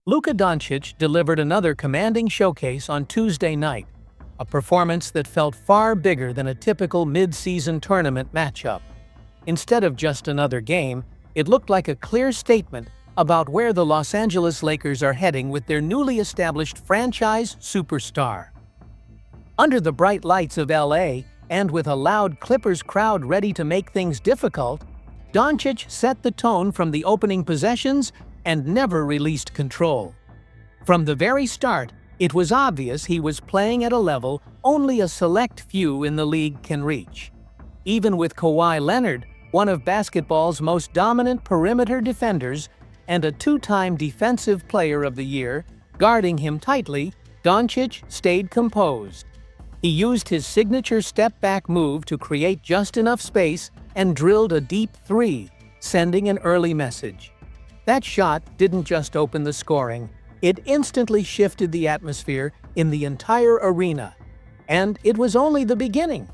Luka Doncic delivered another commanding showcase on Tuesday night, a performance that felt far bigger than a typical mid-season tournament matchup. Instead of just another game, it looked like a clear statement about where the Los Angeles Lakers are heading with their newly established franchise superstar. Under the bright lights of LA, and with a loud Clippers crowd ready to make things difficult, Doncic set the tone from the opening possessions and never released control. From the very start, it was obvious he was playing at a level only a select few in the league can reach. Even with Kawhi Leonard, one of basketball's most dominant perimeter defenders and a two-time Defensive Player of the Year, guarding him tightly, Doncic stayed composed. He used his signature step-back move to create just enough space and drilled a deep three, sending an early message. That shot didn't just open the scoring, it instantly shifted the atmosphere in the entire arena. And it was only the beginning.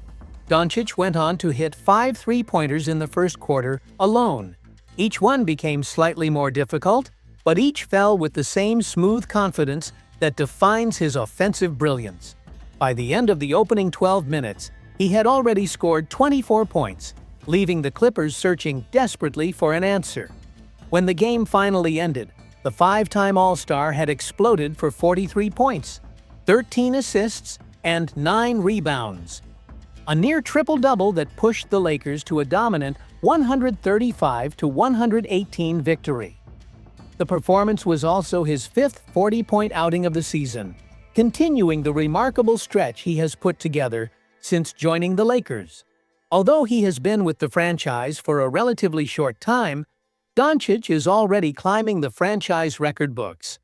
Doncic went on to hit 5 three-pointers in the first quarter alone. Each one became slightly more difficult, but each fell with the same smooth confidence that defines his offensive brilliance. By the end of the opening 12 minutes, he had already scored 24 points, leaving the Clippers searching desperately for an answer. When the game finally ended, the five-time All-Star had exploded for 43 points, 13 assists, and 9 rebounds. A near triple-double that pushed the Lakers to a dominant 135-118 victory. The performance was also his fifth 40-point outing of the season, continuing the remarkable stretch he has put together since joining the Lakers. Although he has been with the franchise for a relatively short time, Doncic is already climbing the franchise record books.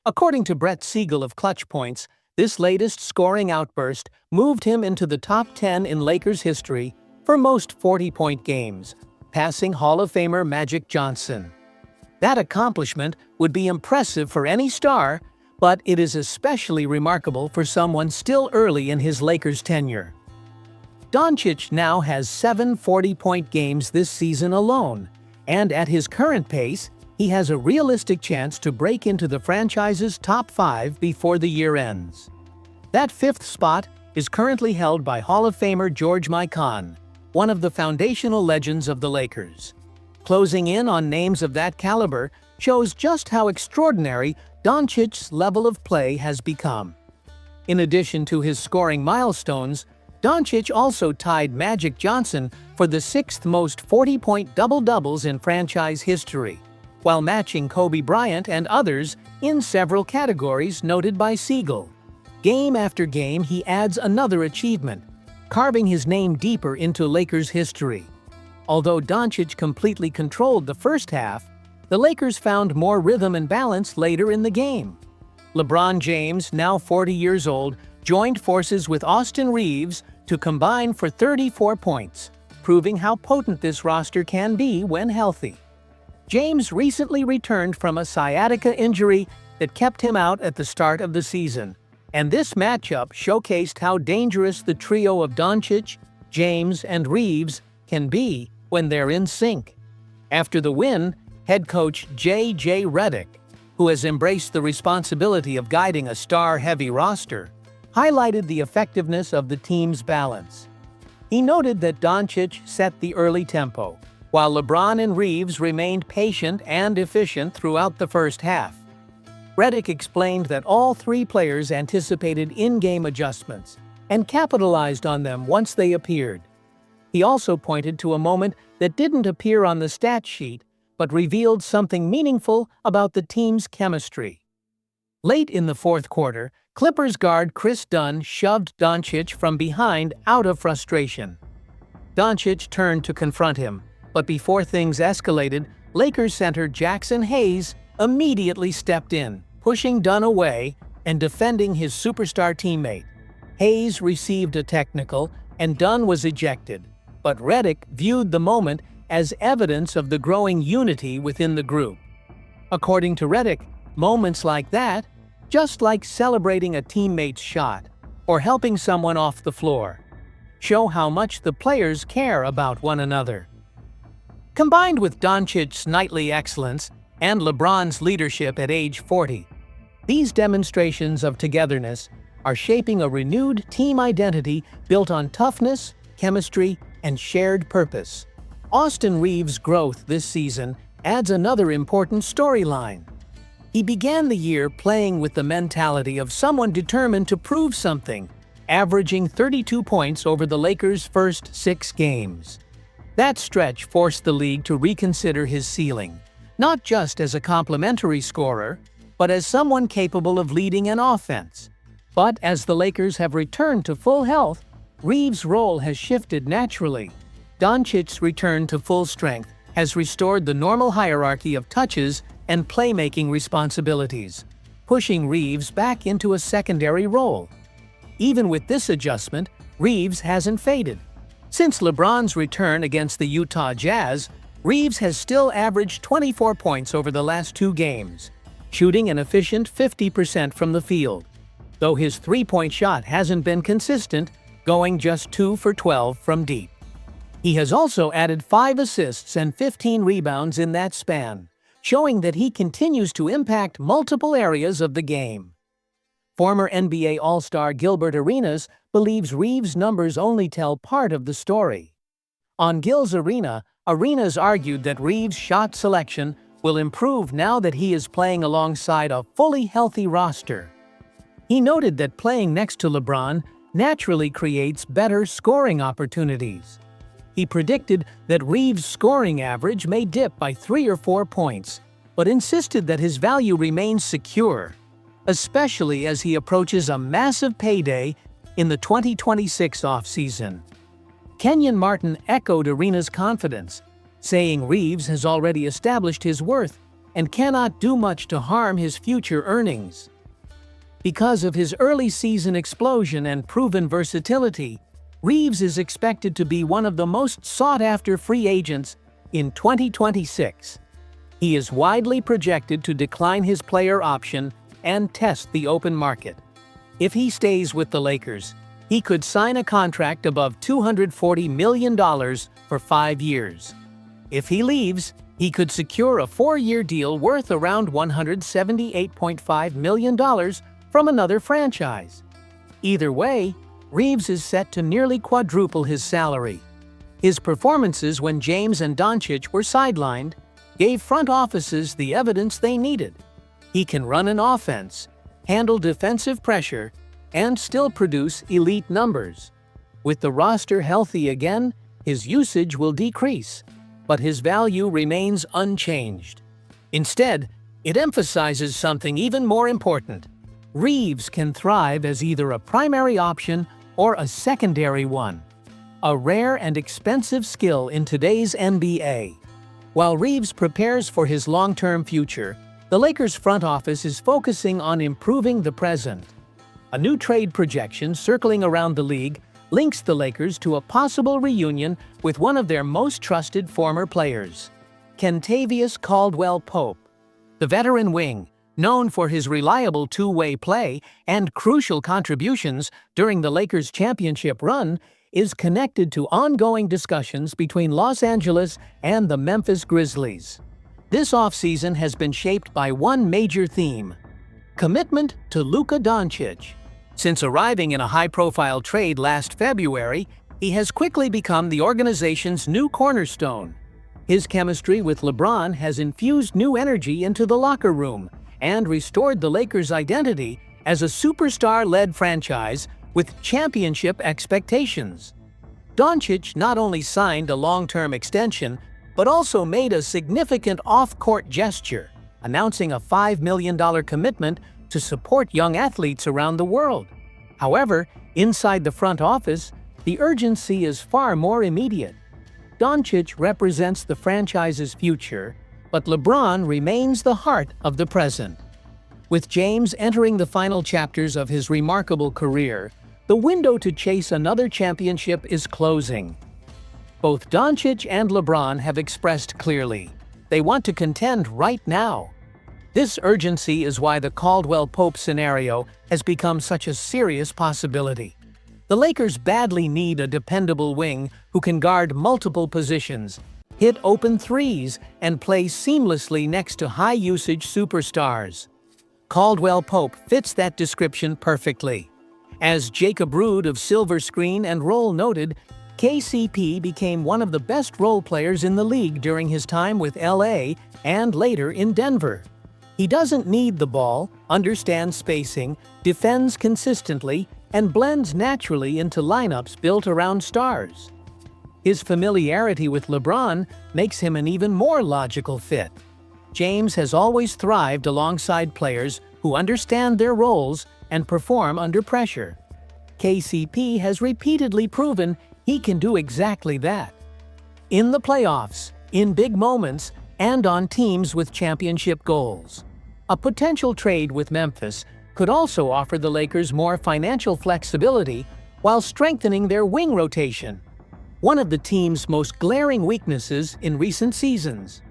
According to Brett Siegel of Clutch Points, this latest scoring outburst moved him into the top 10 in Lakers history for most 40-point games, passing Hall of Famer Magic Johnson. That accomplishment would be impressive for any star, but it is especially remarkable for someone still early in his Lakers tenure. Doncic now has 7 40-point games this season alone, and at his current pace, he has a realistic chance to break into the franchise's top 5 before the year ends. That fifth spot is currently held by Hall of Famer George Mikan, one of the foundational legends of the Lakers. Closing in on names of that caliber shows just how extraordinary Doncic's level of play has become. In addition to his scoring milestones, Doncic also tied Magic Johnson for the 6th most 40-point double-doubles in franchise history, while matching Kobe Bryant and others in several categories noted by Siegel. Game after game, he adds another achievement, carving his name deeper into Lakers history. Although Doncic completely controlled the first half, the Lakers found more rhythm and balance later in the game. LeBron James, now 40 years old, joined forces with Austin Reaves to combine for 34 points, proving how potent this roster can be when healthy. James recently returned from a sciatica injury that kept him out at the start of the season, and this matchup showcased how dangerous the trio of Doncic, James, and Reaves can be when they're in sync. After the win, head coach J.J. Redick, who has embraced the responsibility of guiding a star-heavy roster, highlighted the effectiveness of the team's balance. He noted that Doncic set the early tempo, while LeBron and Reaves remained patient and efficient throughout the first half. Redick explained that all three players anticipated in-game adjustments and capitalized on them once they appeared. He also pointed to a moment that didn't appear on the stat sheet but revealed something meaningful about the team's chemistry. Late in the fourth quarter, Clippers guard Chris Dunn shoved Doncic from behind out of frustration. Doncic turned to confront him, but before things escalated, Lakers center Jackson Hayes immediately stepped in, pushing Dunn away and defending his superstar teammate. Hayes received a technical, and Dunn was ejected, but Redick viewed the moment as evidence of the growing unity within the group. According to Redick, moments like that, just like celebrating a teammate's shot or helping someone off the floor, show how much the players care about one another. Combined with Doncic's nightly excellence and LeBron's leadership at age 40, these demonstrations of togetherness are shaping a renewed team identity built on toughness, chemistry, and shared purpose. Austin Reaves' growth this season adds another important storyline. He began the year playing with the mentality of someone determined to prove something, averaging 32 points over the Lakers' first 6 games. That stretch forced the league to reconsider his ceiling, not just as a complementary scorer, but as someone capable of leading an offense. But as the Lakers have returned to full health, Reaves' role has shifted naturally. Doncic's return to full strength has restored the normal hierarchy of touches and playmaking responsibilities, pushing Reaves back into a secondary role. Even with this adjustment, Reaves hasn't faded. Since LeBron's return against the Utah Jazz, Reaves has still averaged 24 points over the last 2 games, shooting an efficient 50% from the field. Though his three-point shot hasn't been consistent, going just 2 for 12 from deep. He has also added 5 assists and 15 rebounds in that span, showing that he continues to impact multiple areas of the game. Former NBA All-Star Gilbert Arenas believes Reaves' numbers only tell part of the story. On Gil's Arena, Arenas argued that Reaves' shot selection will improve now that he is playing alongside a fully healthy roster. He noted that playing next to LeBron naturally creates better scoring opportunities. He predicted that Reaves' scoring average may dip by 3 or 4 points, but insisted that his value remains secure, especially as he approaches a massive payday in the 2026 offseason. Kenyon Martin echoed Arenas' confidence, saying Reaves has already established his worth and cannot do much to harm his future earnings. Because of his early season explosion and proven versatility, Reaves is expected to be one of the most sought-after free agents in 2026. He is widely projected to decline his player option and test the open market. If he stays with the Lakers, he could sign a contract above $240 million for 5 years. If he leaves, he could secure a 4-year deal worth around $178.5 million from another franchise. Either way, Reaves is set to nearly quadruple his salary. His performances when James and Doncic were sidelined gave front offices the evidence they needed. He can run an offense, handle defensive pressure, and still produce elite numbers. With the roster healthy again, his usage will decrease, but his value remains unchanged. Instead, it emphasizes something even more important. Reaves can thrive as either a primary option or a secondary one, a rare and expensive skill in today's NBA. While Reaves prepares for his long-term future, the Lakers front office is focusing on improving the present. A new trade projection circling around the league links the Lakers to a possible reunion with one of their most trusted former players, Kentavious Caldwell-Pope. The veteran wing, known for his reliable two-way play and crucial contributions during the Lakers' championship run, is connected to ongoing discussions between Los Angeles and the Memphis Grizzlies. This offseason has been shaped by one major theme: commitment to Luka Doncic. Since arriving in a high-profile trade last February, he has quickly become the organization's new cornerstone. His chemistry with LeBron has infused new energy into the locker room and restored the Lakers' identity as a superstar-led franchise with championship expectations. Doncic not only signed a long-term extension, but also made a significant off-court gesture, announcing a $5 million commitment to support young athletes around the world. However, inside the front office, the urgency is far more immediate. Doncic represents the franchise's future, but LeBron remains the heart of the present. With James entering the final chapters of his remarkable career, the window to chase another championship is closing. Both Doncic and LeBron have expressed clearly they want to contend right now. This urgency is why the Caldwell-Pope scenario has become such a serious possibility. The Lakers badly need a dependable wing who can guard multiple positions, hit open threes, and play seamlessly next to high-usage superstars. Caldwell Pope fits that description perfectly. As Jacob Rood of Silver Screen and Roll noted, KCP became one of the best role players in the league during his time with LA and later in Denver. He doesn't need the ball, understands spacing, defends consistently, and blends naturally into lineups built around stars. His familiarity with LeBron makes him an even more logical fit. James has always thrived alongside players who understand their roles and perform under pressure. KCP has repeatedly proven he can do exactly that. In the playoffs, in big moments, and on teams with championship goals. A potential trade with Memphis could also offer the Lakers more financial flexibility while strengthening their wing rotation, one of the team's most glaring weaknesses in recent seasons.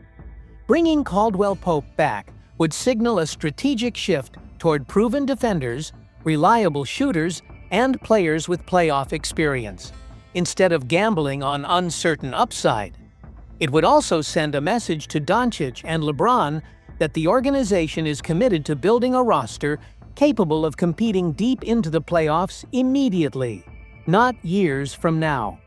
Bringing Caldwell Pope back would signal a strategic shift toward proven defenders, reliable shooters, and players with playoff experience, instead of gambling on uncertain upside. It would also send a message to Doncic and LeBron that the organization is committed to building a roster capable of competing deep into the playoffs immediately, not years from now.